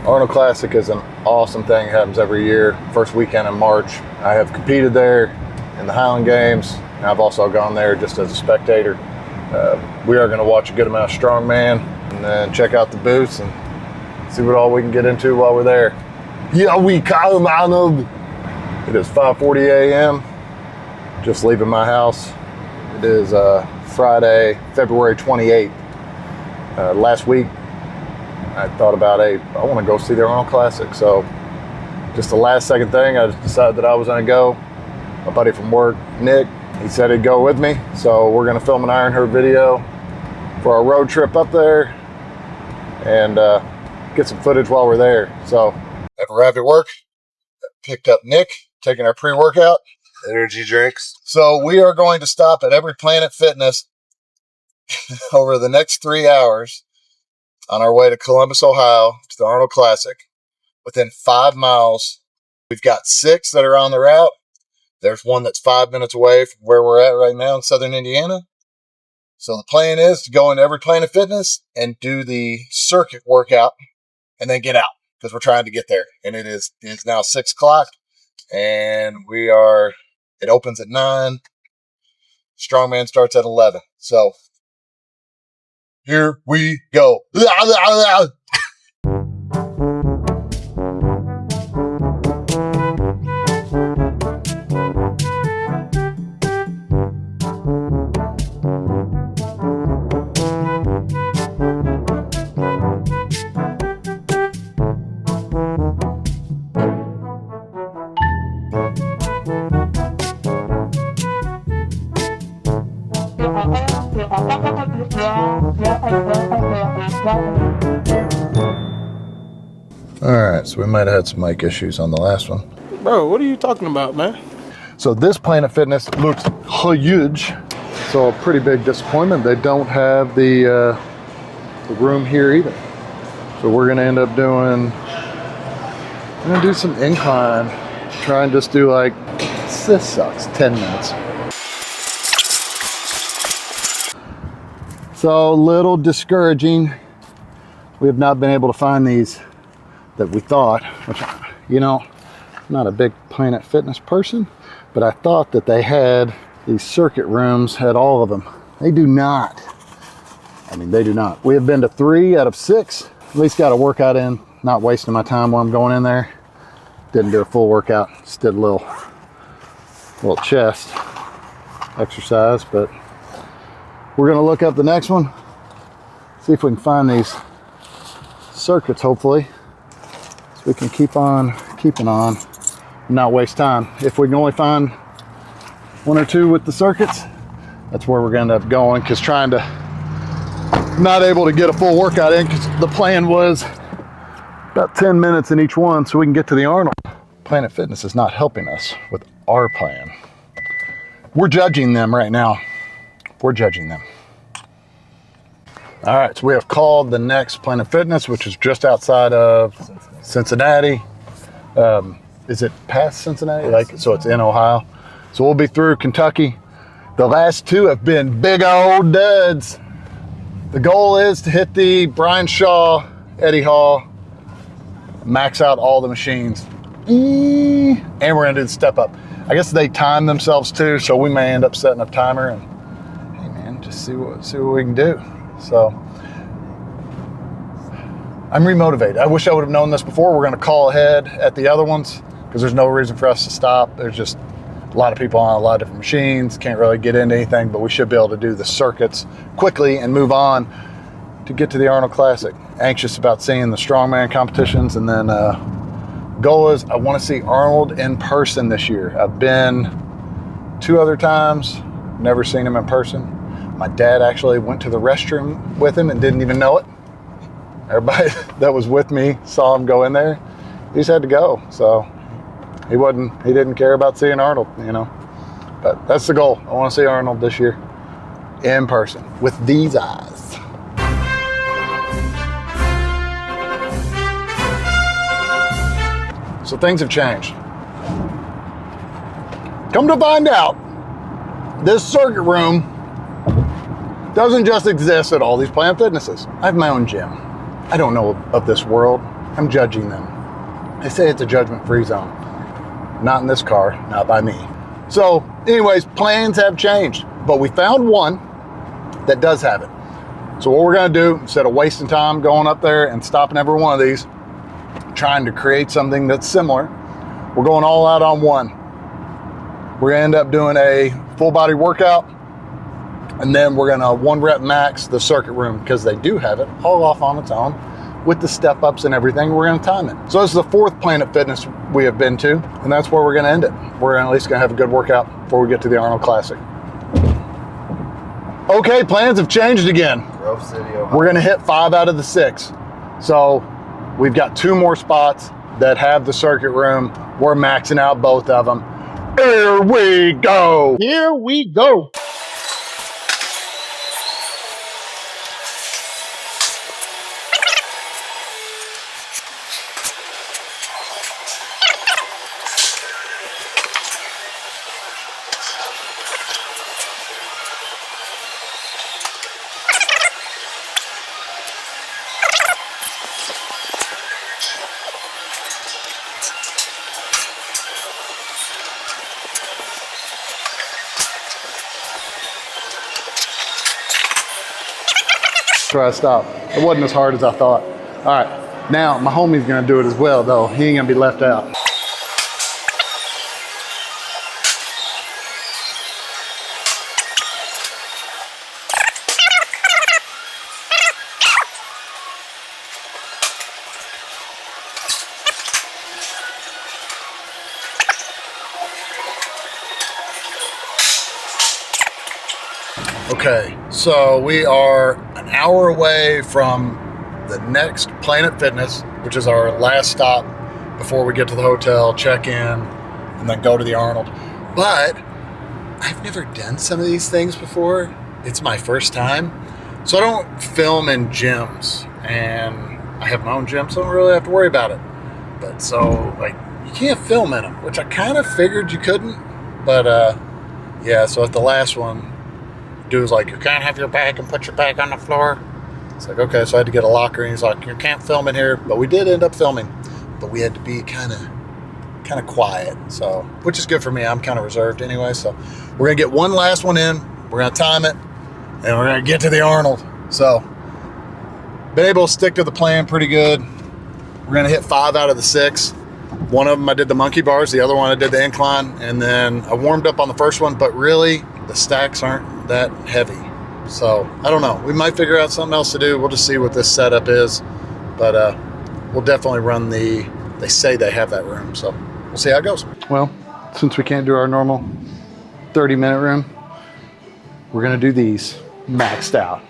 Arnold Classic is an awesome thing. It happens every year, first weekend in March. I have competed there in the Highland Games, and I've also gone there just as a spectator. We are going to watch a good amount of Strongman and then check out the booths and see what all we can get into while we're there. Yeah, we come, Arnold. It is 5:40 a.m. Just leaving my house. It is Friday, February 28th. Last week, I thought about, I want to go see the Arnold Classic. So just the last second thing, I just decided that I was going to go. My buddy from work, Nick, he said he'd go with me. So we're going to film an Iron Herd video for our road trip up there and get some footage while we're there. So I've arrived at work, picked up Nick, taking our pre-workout. Energy drinks. So we are going to stop at every Planet Fitness over the next 3 hours on our way to Columbus, Ohio, to the Arnold Classic. Within 5 miles, we've got 6 that are on the route. There's one that's 5 minutes away from where we're at right now in southern Indiana. So the plan is to go into every Planet Fitness and do the circuit workout and then get out because we're trying to get there. And it is now 6 o'clock and it opens at 9. Strongman starts at 11. So here we go. All right, so we might have had some mic issues on the last one. Bro, what are you talking about, man? So this Planet Fitness looks huge. So a pretty big disappointment. They don't have the room here either. So we're gonna end up doing, I'm gonna do some incline. Try and just do like, this sucks, 10 minutes. So a little discouraging. We have not been able to find these that we thought, which, you know, I'm not a big Planet Fitness person, but I thought that they had these circuit rooms, had all of them. They do not. I mean, they do not. We have been to 3 out of 6. At least got a workout in, not wasting my time while I'm going in there. Didn't do a full workout, just did a little chest exercise, but we're gonna look up the next one, see if we can find these circuits, hopefully, so we can keep on keeping on and not waste time. If we can only find 1 or 2 with the circuits, that's where we're gonna end up going, because trying to not able to get a full workout in, because the plan was about 10 minutes in each one so we can get to the Arnold. Planet Fitness is not helping us with our plan. We're judging them right now. We're judging them. All right, so we have called the next Planet Fitness, which is just outside of Cincinnati. Is it past Cincinnati? So it's in Ohio. So we'll be through Kentucky. The last 2 have been big old duds. The goal is to hit the Brian Shaw, Eddie Hall, max out all the machines. And we're gonna do the step up. I guess they time themselves too, so we may end up setting a timer and just see what we can do. So I'm remotivated. I wish I would have known this before. We're gonna call ahead at the other ones because there's no reason for us to stop. There's just a lot of people on a lot of different machines, can't really get into anything, but we should be able to do the circuits quickly and move on to get to the Arnold Classic. Anxious about seeing the Strongman competitions, and then goal is I wanna see Arnold in person this year. I've been 2 other times, never seen him in person. My dad actually went to the restroom with him and didn't even know it. Everybody that was with me saw him go in there. He just had to go. So he didn't care about seeing Arnold, you know. But that's the goal. I want to see Arnold this year in person with these eyes. So things have changed. Come to find out, this circuit room doesn't just exist at all these Planet Fitnesses. I have my own gym. I don't know of this world. I'm judging them. They say it's a judgment-free zone. Not in this car, not by me. So anyways, plans have changed, but we found one that does have it. So what we're gonna do, instead of wasting time going up there and stopping every one of these, trying to create something that's similar, we're going all out on one. We're gonna end up doing a full body workout, and then we're gonna 1 rep max the circuit room, because they do have it all off on its own with the step ups and everything. We're gonna time it. So this is the 4th Planet Fitness we have been to, and that's where we're gonna end it. We're at least gonna have a good workout before we get to the Arnold Classic. Okay, plans have changed again. Grove City, Ohio. We're gonna hit 5 out of the 6. So we've got 2 more spots that have the circuit room. We're maxing out both of them. Here we go. Here we go. That's where I stopped. It wasn't as hard as I thought. All right, now my homie's gonna do it as well though. He ain't gonna be left out. Okay, so we are an hour away from the next Planet Fitness, which is our last stop before we get to the hotel, check in, and then go to the Arnold. But I've never done some of these things before. It's my first time. So I don't film in gyms, and I have my own gym, so I don't really have to worry about it. But so, like, you can't film in them, which I kind of figured you couldn't. But yeah, so at the last one, dude was like, you can't have your bag and put your bag on the floor. It's like, okay, so I had to get a locker, and he's like, you can't film in here. But we did end up filming, but we had to be kind of quiet, so, which is good for me. I'm kind of reserved anyway. So we're gonna get one last one in, we're gonna time it, and we're gonna get to the Arnold. So been able to stick to the plan pretty good. We're gonna hit 5 out of the 6. One of them I did the monkey bars, the other one I did the incline, and then I warmed up on the first one, but really the stacks aren't that heavy. So I don't know, we might figure out something else to do. We'll just see what this setup is, but we'll definitely run they say they have that room, so we'll see how it goes. Well, since we can't do our normal 30-minute room, we're gonna do these maxed out.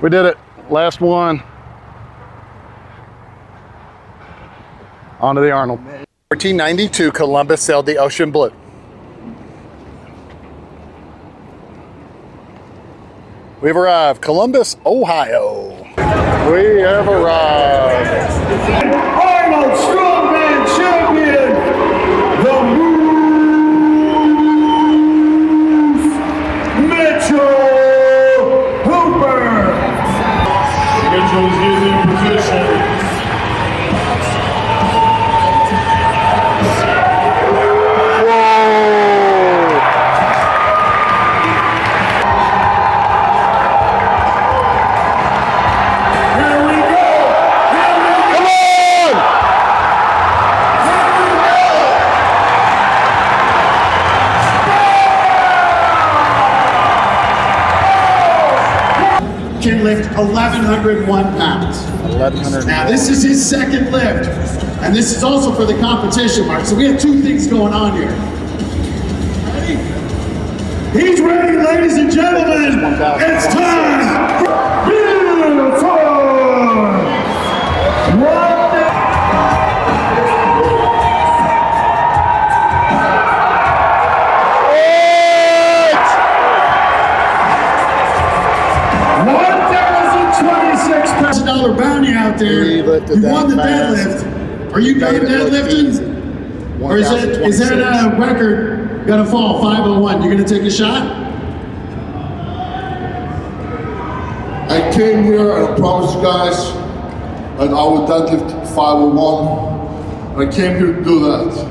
We did it, last one. On to the Arnold. 1492 Columbus sailed the ocean blue. We've arrived, Columbus, Ohio. We have arrived. Arnold Strongman champion, the Moose, Mitchell Hooper. Mitchell's in position. 1,101 pounds. 1,100. Now, this is his second lift, and this is also for the competition, Mark. So we have two things going on here. Ready? He's ready, ladies and gentlemen. It's time. Beautiful. $1,026 bounty out there. He lifted You that won the fast. deadlift. Are you done Made it look deadlifting? easy. Or is that record gonna fall? 501. You're gonna take a shot? I came here and I promised you guys that I would deadlift 501. I came here to do that.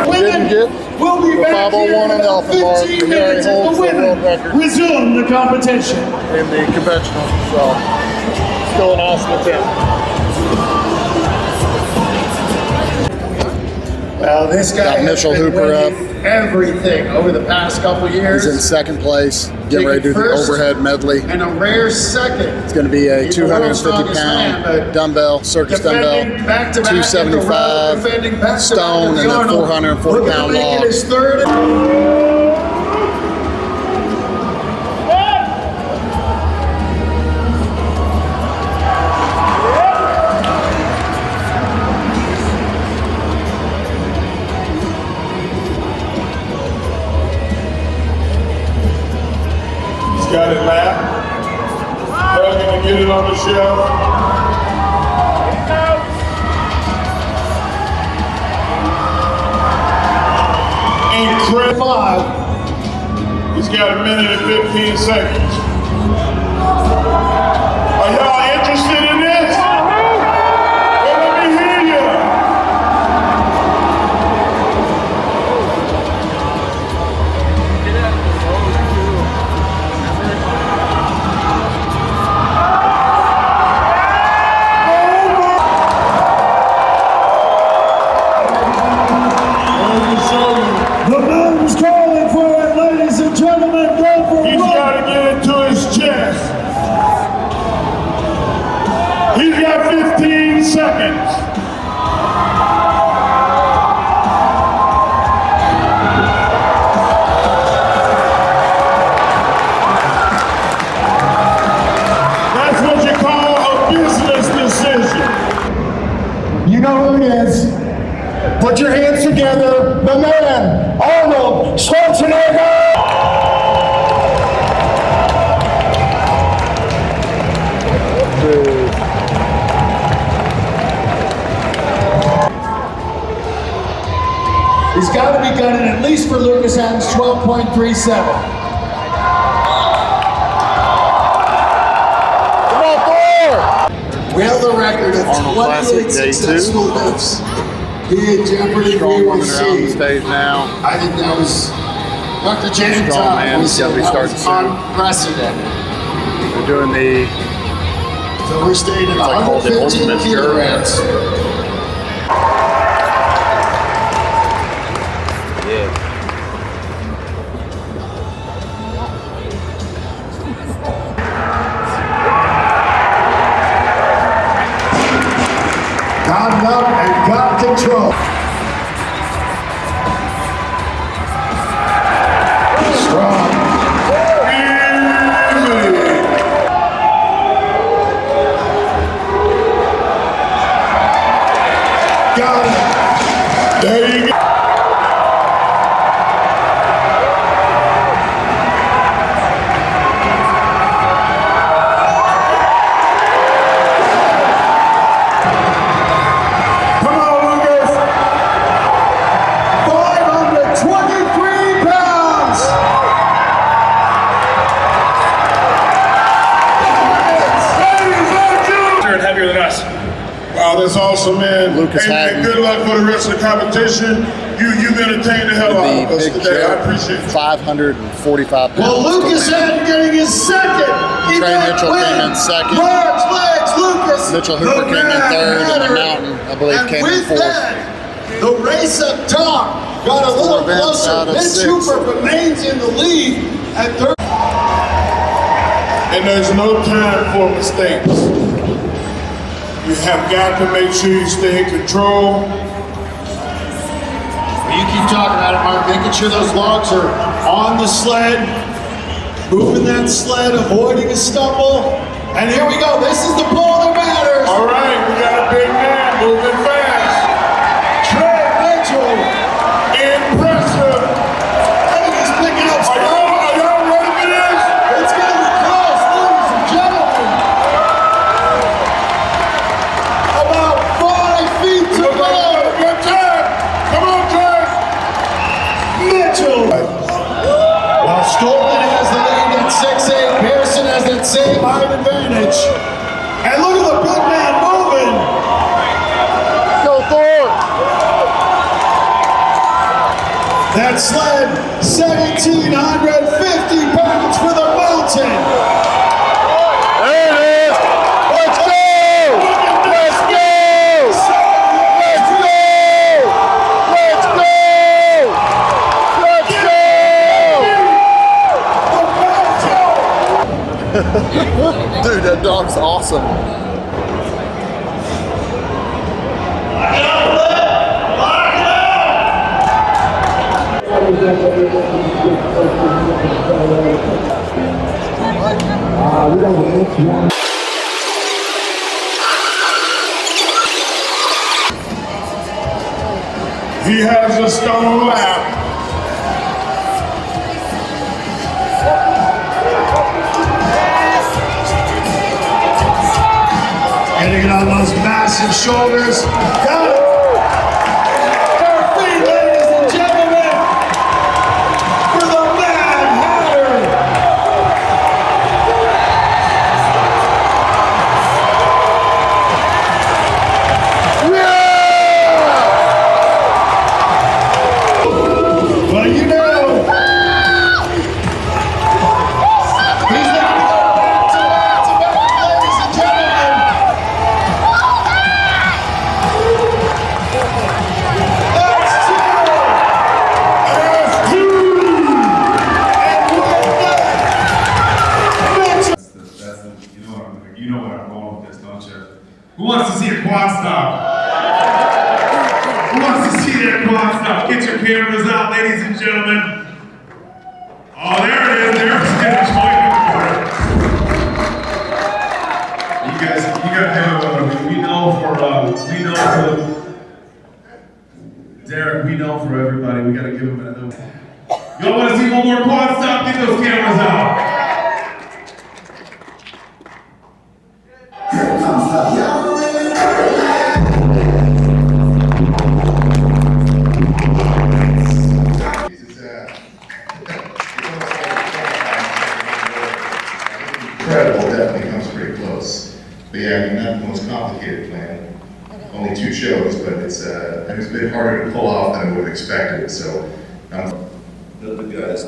Didn't get We'll be the back 501 on the elephant bar. 15 Here he minutes holds and the the world women record resume the competition. in the conventional. So, still an awesome attempt. Well, this guy Got has Mitchell been Hooper winning everything over the past couple years. He's in second place, getting ready to do the First overhead medley. and a rare second. It's going to be a He's the world's 250 strongest man, pound but dumbbell, circus dumbbell, defending back-to-back in the row, 275 defending back-to-back stone, in the and then Arnold. 440 Looking to pound make it log. his third. Got it, Matt. They're going to get it on the shelf. Incredible. He's got a minute and 15 seconds. Are y'all interested in this? Well, let me hear you. The mountain's calling for it, ladies and gentlemen. Go for He's one. got to get it to his chest. He's got 15 seconds. That's what you call a business decision. You know who it is. Put your hands together. The man, Arnold Schwarzenegger. He's got to be gunning at least for Lucas Adams 12.37. We have the record of Arnold Classic, 28 day successful two. lifts. He and Jeopardy Strongman around the B1C. stage now. I think that was Dr. James Strongman was gotta be that starting was soon. unprecedented. We're doing the So we're staying at like called the 115 ultimate jerk. kilograms. Got up and got control. Strong. Got it. There you go. Come on, Lucas. 523 pounds. And heavier than us. Wow, that's awesome, man. Lucas Hey, man, Hatton. good luck for the rest of the competition. you've entertained the hell out The of us big today. I chair, appreciate it. 545 pounds. Well, Lucas Hatton getting his second. Trey Mitchell came in second. Large legs, Lucas. Mitchell Hooper came in third, and the Mountain, I believe, And came in with fourth. that, the race up top got a little events out closer. of Mitch 6. Hooper remains in the lead at third. And there's no time for mistakes. You have got to make sure you stay in control. You keep talking about it, Mark, making sure those logs are on the sled, moving that sled, avoiding a stumble. And here we go. This is the pull that matters. All right, we got a big man moving fast. Trey Mitchell. Impressive. I think he's picking up Are speed. y'all ready for this? It's going to be close, ladies and gentlemen. About 5 feet to Look go. like a good time. Come on, Trey. Mitchell. While Strongman has the lead at 6'8", Pearson has that same height advantage. And look at the big man moving. Go Thor! That sled, 1,750 pounds for the mountain. There it is! Let's go! Let's go! Let's go! Let's go! Let's go! Dude, that dog's awesome. He has a stone lap. Getting it on those massive shoulders. Got it. Their feet, ladies and gentlemen, for the Mad Hatter. Well, you know, he's looking to go back to back to back, ladies and gentlemen. That's two. And with that, Mitchell. You know where I'm going with this, don't you? Who wants to see a quad stop? Who wants to see that quad stop? Get your cameras out, ladies and gentlemen. Oh, there it is. There's the enjoyment for it. You guys have we know for Derek, we know for everybody. We gotta give him another. Y'all wanna see one more quad stop? Get those cameras out. Incredible definitely comes pretty close. But yeah, I mean, not the most complicated plan. Only 2 shows, but it's a bit harder to pull off than I would have expected. So, They're the guys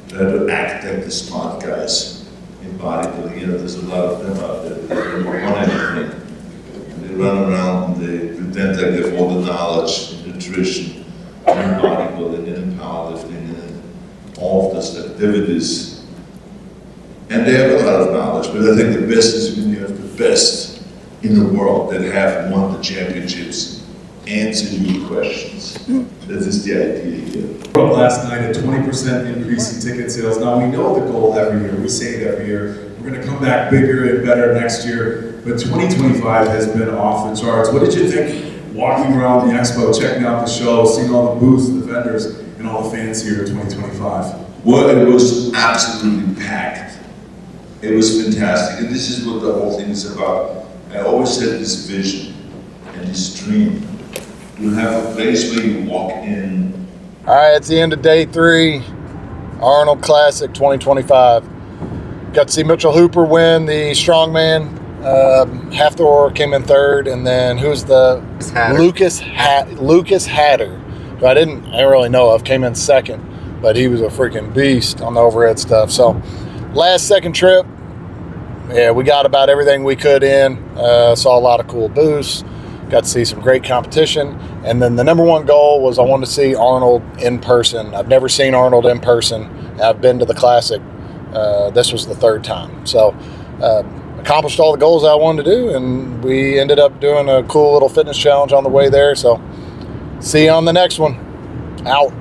that act like the smart guys in bodybuilding. There's a lot of them out there that don't want anything. And they run around and they pretend like they have all the knowledge in nutrition, in bodybuilding, and in powerlifting, and in all of those activities. And they have a lot of knowledge, but I think the best is when you have the best in the world that have won the championships answer your questions. That is the idea here. Last night, a 20% increase in ticket sales. Now, we know the goal every year. We say it every year. We're going to come back bigger and better next year. But 2025 has been off the charts. What did you think walking around the Expo, checking out the show, seeing all the booths, the vendors, and all the fans here in 2025? Well, it was absolutely packed. It was fantastic. And this is what the whole thing is about. I always had this vision and this dream. You have a place where you walk in. All right, it's the end of day 3, Arnold Classic 2025. Got to see Mitchell Hooper win the Strongman Half Thor came in third, and then who's the Hatter. Lucas Hatter, who I didn't really know of, came in second, but he was a freaking beast on the overhead stuff. So last second trip, yeah, we got about everything we could in. Saw a lot of cool booths, got to see some great competition, and then the number one goal was I wanted to see Arnold in person. I've never seen Arnold in person. I've been to the Classic. This was the third time. So accomplished all the goals I wanted to do, and we ended up doing a cool little fitness challenge on the way there. So see you on the next one. Out.